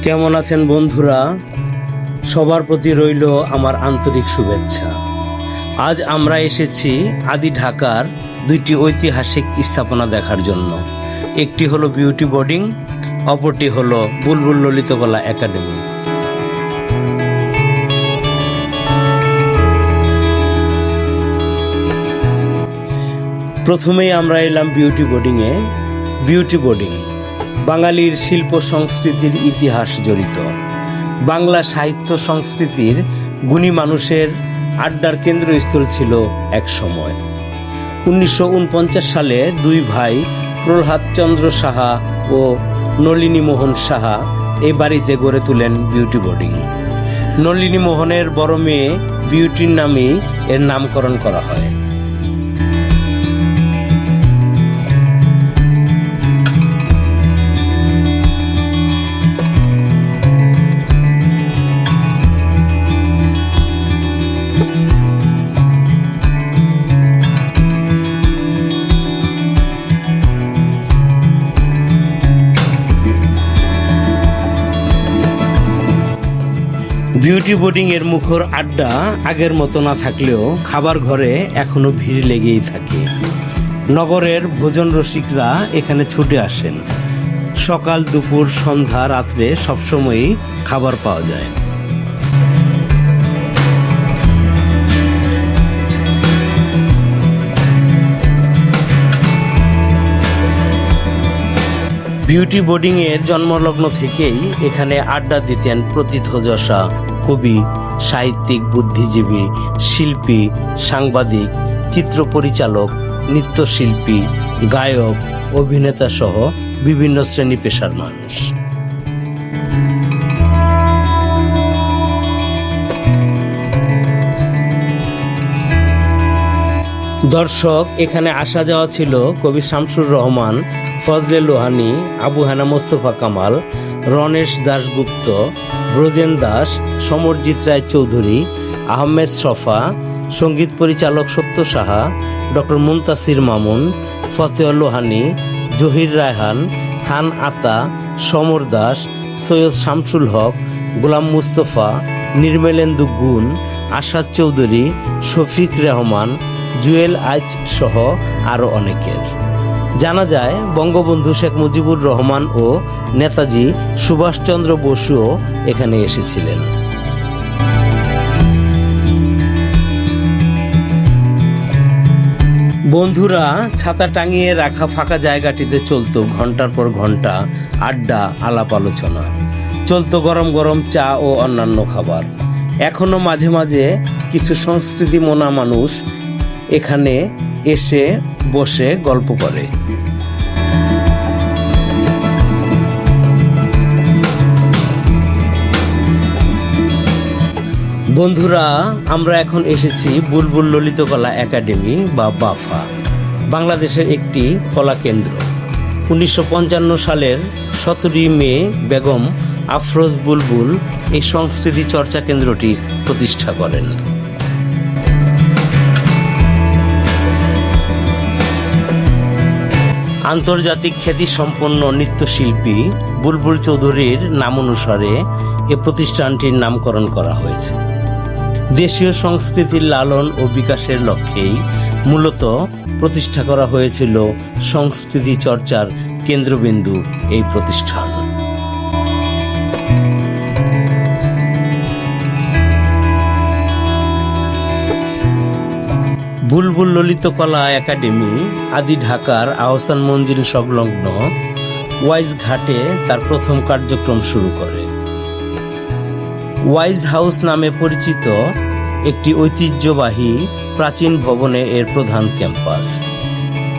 কেমন আছেন বন্ধুরা? সবার প্রতি রইল আমার আন্তরিক শুভেচ্ছা। আজ আমরা এসেছি আদি ঢাকার দুইটি ঐতিহাসিক স্থাপনা দেখার জন্য। একটি হলো বিউটি বোর্ডিং, অপরটি হলো বুলবুল ললিতকলা একাডেমি। প্রথমেই আমরা এলাম বিউটি বোর্ডিংয়ে। বিউটি বোর্ডিং বাঙালির শিল্প সংস্কৃতির ইতিহাস জড়িত। বাংলা সাহিত্য সংস্কৃতির গুণী মানুষের আড্ডার কেন্দ্রস্থল ছিল এক সময়। 1949 সালে দুই ভাই প্রহ্লাদ চন্দ্র সাহা ও নলিনী মোহন সাহা এই বাড়িতে গড়ে তোলেন বিউটি বোর্ডিং। নলিনী মোহনের বড় মেয়ে বিউটির নামেই এর নামকরণ করা হয়। বিউটি বোর্ডিং এর মুখর আড্ডা আগের মতো না থাকলেও খাবার ঘরে এখনো ভিড় লেগেই থাকে। নগরের ভোজন রসিকরা এখানে ছুটে আসেন। সকাল, দুপুর, সন্ধ্যা, রাত্রে সবসময়ই খাবার পাওয়া যায়। বিউটি বোর্ডিং এর জন্মলগ্ন থেকেই এখানে আড্ডা দিতেন প্রথিতযশা কবি, সাহিত্যিক, বুদ্ধিজীবী, শিল্পী, সাংবাদিক, চিত্র পরিচালক, নৃত্যশিল্পী, গায়ক, অভিনেতা সহ বিভিন্ন শ্রেণী পেশার মানুষ। দর্শক, এখানে আসা যাওয়া ছিল কবি শামসুর রহমান, ফজলে লোহানী, আবু হানা মোস্তফা কামাল, রণেশ দাশগুপ্ত, ব্রজেন দাস, সমরজিৎ রায় চৌধুরী, আহমেদ শফা, সঙ্গীত পরিচালক সত্য সাহা, ডক্টর মুনতাসির মামুন, ফতেহ লোহানী, জহির রায়হান, খান আতা, সমর দাস, সৈয়দ শামসুল হক, গোলাম মুস্তফা, নির্মলেন্দু গুণ, আসাদ চৌধুরী, শফিক রহমান, জুয়েল আইচ সহ আরও অনেকের। জানা যায় বঙ্গবন্ধু শেখ মুজিবুর রহমান ও নেতাজি সুভাষচন্দ্র বসুও এখানে এসেছিলেন। বন্ধুরা, ছাতা টাঙিয়ে রাখা ফাঁকা জায়গাটিতে চলতো ঘন্টার পর ঘন্টা আড্ডা, আলাপ আলোচনা। চলতো গরম গরম চা ও অন্যান্য খাবার। এখনো মাঝে মাঝে কিছু সংস্কৃতি মনা মানুষ এখানে এসে বসে গল্প করে। বন্ধুরা, আমরা এখন এসেছি বুলবুল ললিতকলা একাডেমি বা বাফা, বাংলাদেশের একটি কলা কেন্দ্র। 1955 সালের 17 মে বেগম আফরোজ বুলবুল এই সংস্কৃতি চর্চা কেন্দ্রটি প্রতিষ্ঠা করেন। আন্তর্জাতিক খ্যাতিসম্পন্ন নৃত্যশিল্পী বুলবুল চৌধুরীর নামানুসারে এ প্রতিষ্ঠানটির নামকরণ করা হয়েছে। দেশীয় সংস্কৃতির লালন ও বিকাশের লক্ষ্যেই মূলত প্রতিষ্ঠা করা হয়েছিল সংস্কৃতি চর্চার কেন্দ্রবিন্দু এই প্রতিষ্ঠান। বুলবুল ললিতকলা একাডেমি আদি ঢাকার আহসান মঞ্জিল সংলগ্ন ওয়াইজ ঘাটে তার প্রথম কার্যক্রম শুরু করে। ওয়াইজ হাউস নামে পরিচিত একটি ঐতিহ্যবাহী প্রাচীন ভবনে এর প্রধান ক্যাম্পাস।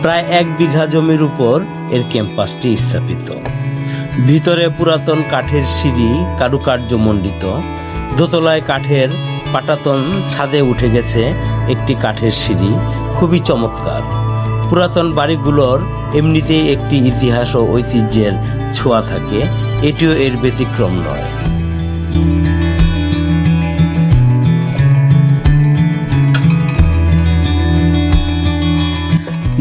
প্রায় 1 বিঘা জমির উপর এর ক্যাম্পাসটি স্থাপিত। ভিতরে পুরাতন কাঠের সিঁড়ি কারুকার্যমণ্ডিত। দোতলায় কাঠের পাটাতন, ছাদে উঠে গেছে একটি কাঠের সিঁড়ি, খুবই চমৎকার। পুরাতন বাড়িগুলোর এমনিতেই একটি ইতিহাস ও ঐতিহ্যের ছোঁয়া থাকে, এটিও এর ব্যতিক্রম নয়।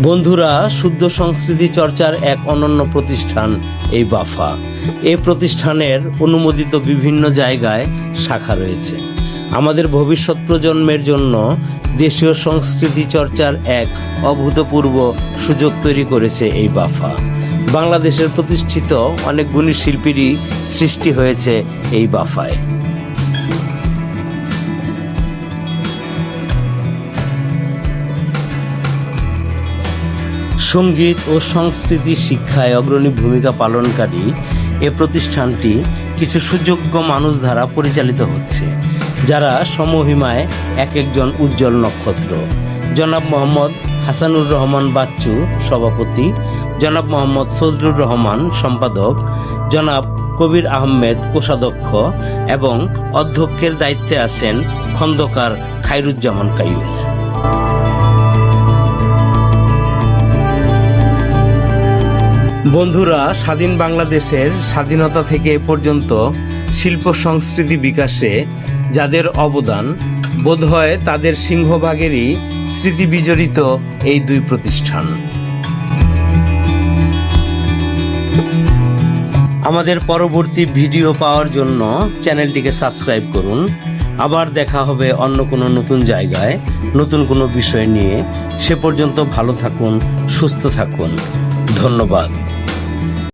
বন্ধুরা, শুদ্ধ সংস্কৃতি চর্চার এক অনন্য প্রতিষ্ঠান এই বাফা। এই প্রতিষ্ঠানের অনুমোদিত বিভিন্ন জায়গায় শাখা রয়েছে। আমাদের ভবিষ্যৎ প্রজন্মের জন্য দেশীয় সংস্কৃতি চর্চার এক অভূতপূর্ব সুযোগ তৈরি করেছে এই বাফা। বাংলাদেশের প্রতিষ্ঠিত অনেক গুণী শিল্পীরই সৃষ্টি হয়েছে এই বাফায়। সঙ্গীত ও সংস্কৃতি শিক্ষায় অগ্রণী ভূমিকা পালনকারী এ প্রতিষ্ঠানটি কিছু সুযোগ্য মানুষ দ্বারা পরিচালিত হচ্ছে, যারা সমহিমায় এক একজন উজ্জ্বল নক্ষত্র। জনাব মোহাম্মদ হাসানুর রহমান বাচ্চু সভাপতি, জনাব মোহাম্মদ ফজলুর রহমান সম্পাদক, জনাব কবির আহমেদ কোষাধ্যক্ষ এবং অধ্যক্ষের দায়িত্বে আছেন খন্দকার খায়রুজ্জামান কাইয়ুম। বন্ধুরা, স্বাধীন বাংলাদেশের স্বাধীনতা থেকে এ পর্যন্ত শিল্প সংস্কৃতি বিকাশে যাদের অবদান, বোধহয় তাদের সিংহভাগেরই স্মৃতি বিজড়িত এই দুই প্রতিষ্ঠান। আমাদের পরবর্তী ভিডিও পাওয়ার জন্য চ্যানেলটিকে সাবস্ক্রাইব করুন। আবার দেখা হবে অন্য কোনো নতুন জায়গায়, নতুন কোনো বিষয় নিয়ে। সে পর্যন্ত ভালো থাকুন, সুস্থ থাকুন। ধন্যবাদ।